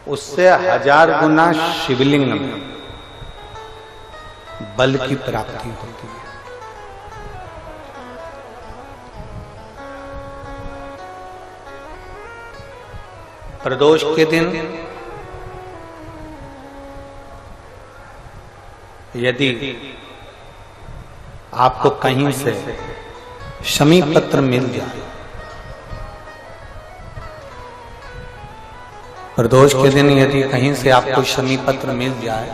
उससे 1000 गुना शिवलिंग में बल की प्राप्ति होती है। प्रदोष के दिन यदि आपको कहीं से शमी पत्र मिल जाए, प्रदोष के दिन यदि कहीं से आपको शमी पत्र मिल जाए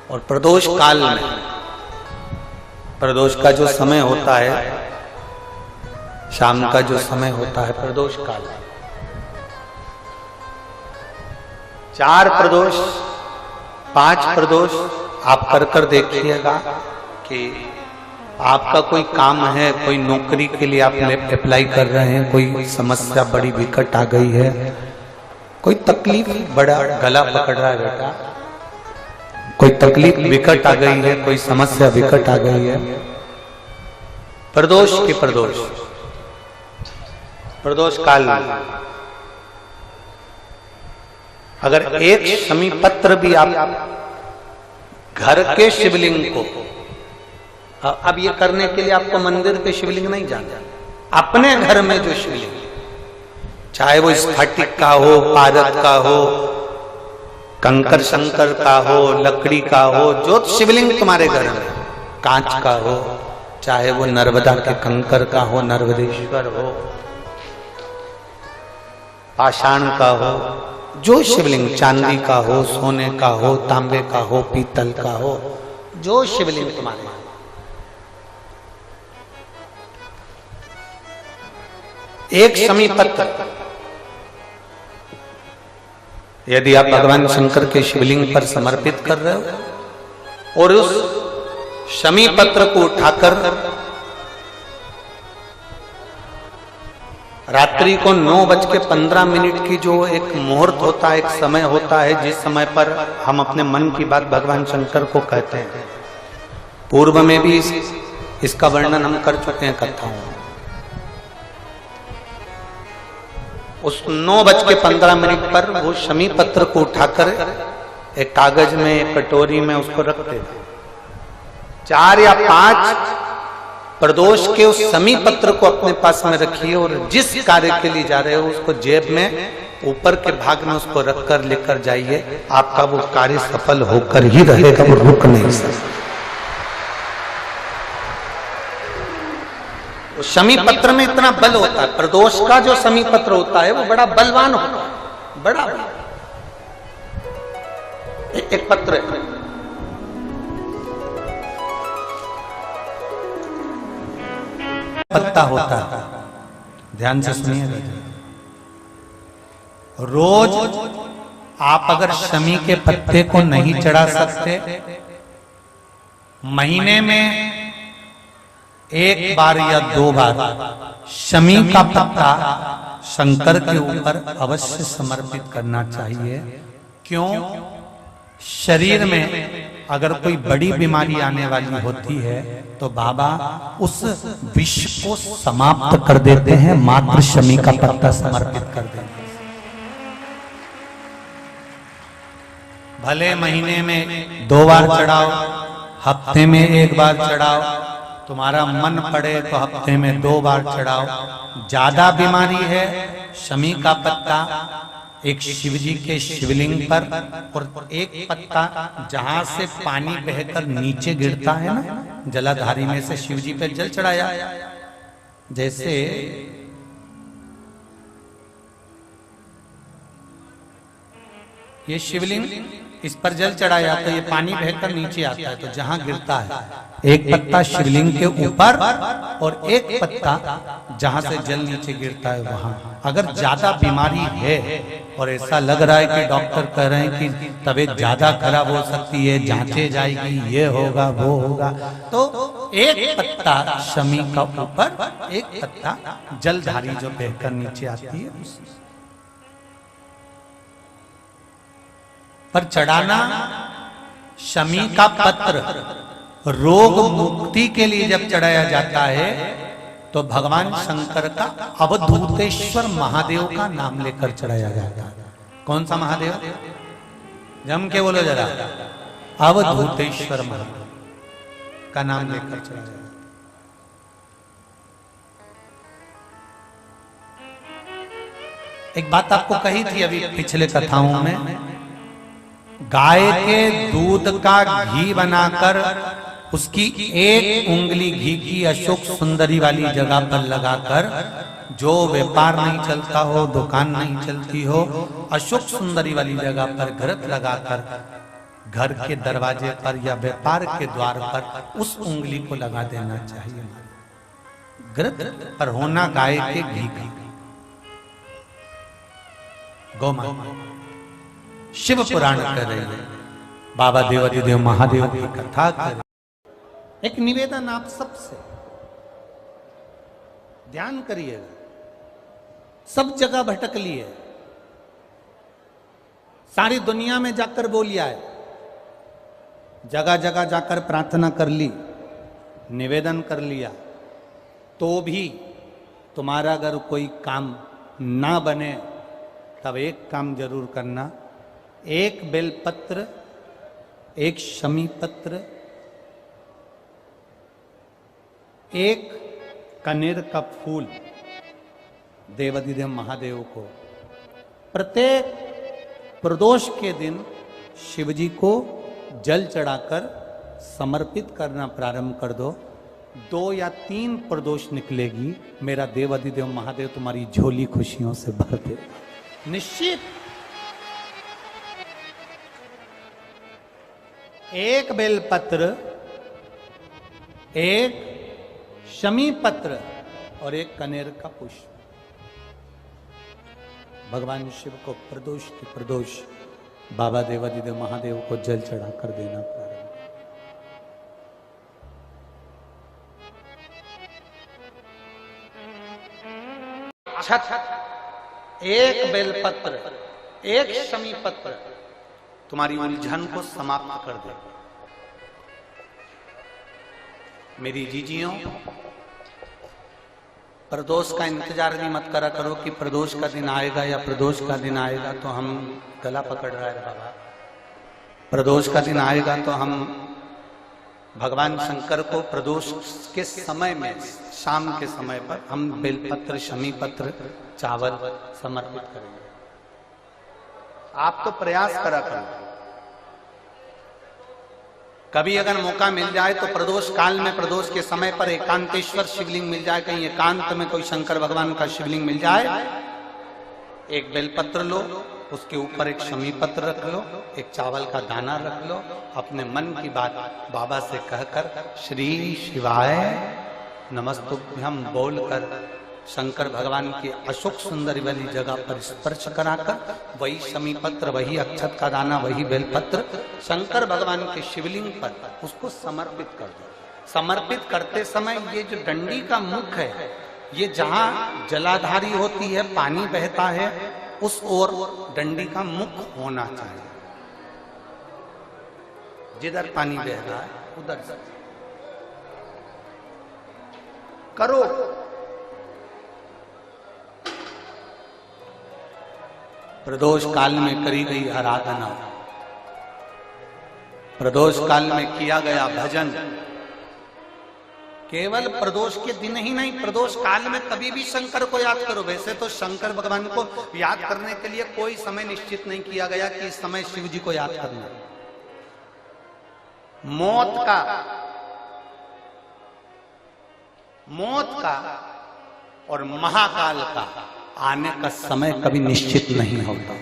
और प्रदोष काल में, प्रदोष का जो समय होता है, शाम का जो समय होता है प्रदोष काल, 4 प्रदोष 5 प्रदोष आप कर देखिएगा कि आपका कोई काम है, कोई नौकरी के लिए आप अप्लाई कर रहे हैं, कोई समस्या बड़ी विकट आ गई है, कोई तकलीफ, बड़ा गला पकड़ रहा है बेटा, कोई तकलीफ विकट आ गई है, कोई समस्या विकट आ गई है, प्रदोष के प्रदोष काल में अगर एक शमी पत्र भी आप घर के शिवलिंग को, अब ये करने के लिए आपको मंदिर के शिवलिंग नहीं जाना, अपने घर में जो शिवलिंग, चाहे वो स्फटिक का हो, पारद का हो, कंकर शंकर का हो, लकड़ी का हो, जो शिवलिंग तुम्हारे घर में, कांच का हो, चाहे वो नर्मदा के कंकर का हो, नर्मदेश्वर हो, पाषाण का हो, जो शिवलिंग, चांदी का हो, सोने का हो, तांबे का हो, पीतल का हो, जो शिवलिंग तुम्हारे, एक शमी पत्र यदि आप भगवान शंकर के शिवलिंग पर समर्पित कर रहे हो और उस शमी पत्र को उठाकर रात्रि को 9:15 की जो एक मुहूर्त होता है, एक समय होता है, जिस समय पर हम अपने मन की बात भगवान शंकर को कहते हैं, पूर्व में भी इसका वर्णन हम कर चुके हैं कथाओं में। उस 9:15 पर वो शमी पत्र को उठाकर एक कागज में, एक कटोरी में उसको रखते थे। 4 या 5 प्रदोष के उस शमी पत्र को अपने पास में रखिए और जिस कार्य के लिए जा रहे हो उसको जेब में ऊपर के भाग में उसको रखकर लेकर जाइए, आपका वो कार्य सफल होकर ही रहेगा, वो रुक नहीं सकता। शमी पत्र में इतना बल होता है, प्रदोष का जो शमी पत्र होता है वो बड़ा बलवान होता है, बड़ा एक पत्र है, पत्ता होता है, ध्यान से सुनिएगा। रोज आप अगर शमी के पत्ते को नहीं चढ़ा सकते, महीने में 1 बार या 2 बार शमी का पत्ता शंकर के ऊपर अवश्य समर्पित करना चाहिए। क्यों? शरीर में अगर कोई बड़ी बीमारी आने वाली होती है तो बाबा उस विष को समाप्त कर देते हैं, मात्र शमी का पत्ता समर्पित कर देते हैं। भले महीने में 2 बार चढ़ाओ, हफ्ते में 1 बार चढ़ाओ, तुम्हारा मन पड़े तो हफ्ते में 2 बार चढ़ाओ। ज्यादा बीमारी है, शमी का पत्ता एक शिवजी के शिवलिंग पर और एक पत्ता जहां से पानी बहकर नीचे गिरता है ना, जलाधारी में से शिवजी पे जल चढ़ाया, जैसे ये शिवलिंग, इस पर जल चढ़ाया तो ये पानी बहकर नीचे आता है, तो जहां गिरता है एक पत्ता शिवलिंग के ऊपर और एक पत्ता जहां से जल नीचे गिरता है वहां। अगर ज्यादा बीमारी है और ऐसा लग रहा है कि डॉक्टर कह रहे हैं कि तबीयत ज्यादा खराब हो सकती है, जांचे जाएगी, ये होगा वो होगा, तो एक पत्ता शमी का ऊपर, एक पत्ता जलधारी जो बहकर नीचे आती है पर चढ़ाना। शमी का पत्र रोग मुक्ति के लिए जब चढ़ाया जाता है तो भगवान शंकर का अवधूतेश्वर महादेव का नाम लेकर चढ़ाया जाता है। कौन सा महादेव? जम के बोलो जरा। अवधूतेश्वर महादेव का नाम लेकर चला जाए। एक बात आपको कही थी अभी पिछले कथाओं में, गाय के दूध का घी बनाकर उसकी एक उंगली घी की अशोक सुंदरी वाली जगह पर लगाकर, जो व्यापार नहीं चलता हो, दुकान नहीं चलती हो, अशोक सुंदरी वाली जगह पर घृत लगाकर घर के दरवाजे पर या व्यापार के द्वार पर उस उंगली को लगा देना चाहिए। घृत पर होना गाय के घी का। गौ माता शिव पुराण कर रहे हैं, बाबा देवाधिदेव महादेव की कथा कर। एक निवेदन आप सबसे ध्यान करिएगा, सब जगह भटक लिए, सारी दुनिया में जाकर बोलिया है, जगह जगह जाकर प्रार्थना कर ली, निवेदन कर लिया, तो भी तुम्हारा अगर कोई काम ना बने तब एक काम जरूर करना, एक बेलपत्र, एक शमी पत्र, एक कनेर का फूल देवाधिदेव महादेव को प्रत्येक प्रदोष के दिन शिवजी को जल चढ़ाकर समर्पित करना प्रारंभ कर दो। 2 या 3 प्रदोष निकलेगी, मेरा देवाधिदेव महादेव तुम्हारी झोली खुशियों से भर दे निश्चित। एक बेलपत्र, एक शमी पत्र और एक कनेर का पुष्प भगवान शिव को प्रदोष के प्रदोष बाबा देवाधिदेव महादेव को जल चढ़ा कर देना प्रारंभ। एक बेलपत्र, एक शमी पत्र तुम्हारी उलझन को समाप्त कर दे। मेरी जीजियों, प्रदोष का इंतजार नहीं मत करा करो कि प्रदोष का दिन आएगा या प्रदोष का दिन आएगा तो हम गला पकड़ रहे हैं बाबा, प्रदोष का दिन आएगा तो हम भगवान शंकर को प्रदोष के समय में, शाम के समय पर हम बेलपत्र, शमी पत्र, चावल समर्पित करेंगे। आप तो प्रयास करा करो, कभी अगर मौका मिल जाए तो प्रदोष काल में, प्रदोष के समय पर एकांतेश्वर शिवलिंग मिल जाए, कहीं एकांत में कोई शंकर भगवान का शिवलिंग मिल जाए, एक बेलपत्र लो, उसके ऊपर एक शमी पत्र रख लो, एक चावल का दाना रख लो, अपने मन की बात बाबा से कहकर श्री शिवाय नमस्तुभ्यं बोलकर शंकर भगवान की अशोक सुंदरी वाली जगह पर स्पर्श कराकर वही शमी पत्र, वही अक्षत का दाना, वही बेलपत्र शंकर भगवान के शिवलिंग पर उसको समर्पित कर दो। समर्पित करते समय ये जो डंडी का मुख है, ये जहां जलाधारी होती है, पानी बहता है, उस ओर डंडी का मुख होना चाहिए। जिधर पानी बह रहा है उधर से करो। प्रदोष काल में करी गई आराधना, प्रदोष काल में किया गया भजन, केवल प्रदोष के दिन ही नहीं, प्रदोष काल में कभी भी शंकर को याद करो। वैसे तो शंकर भगवान को याद करने के लिए कोई समय निश्चित नहीं किया गया कि इस समय शिव जी को याद करना। मौत का और महाकाल का आने का समय कभी निश्चित नहीं होता।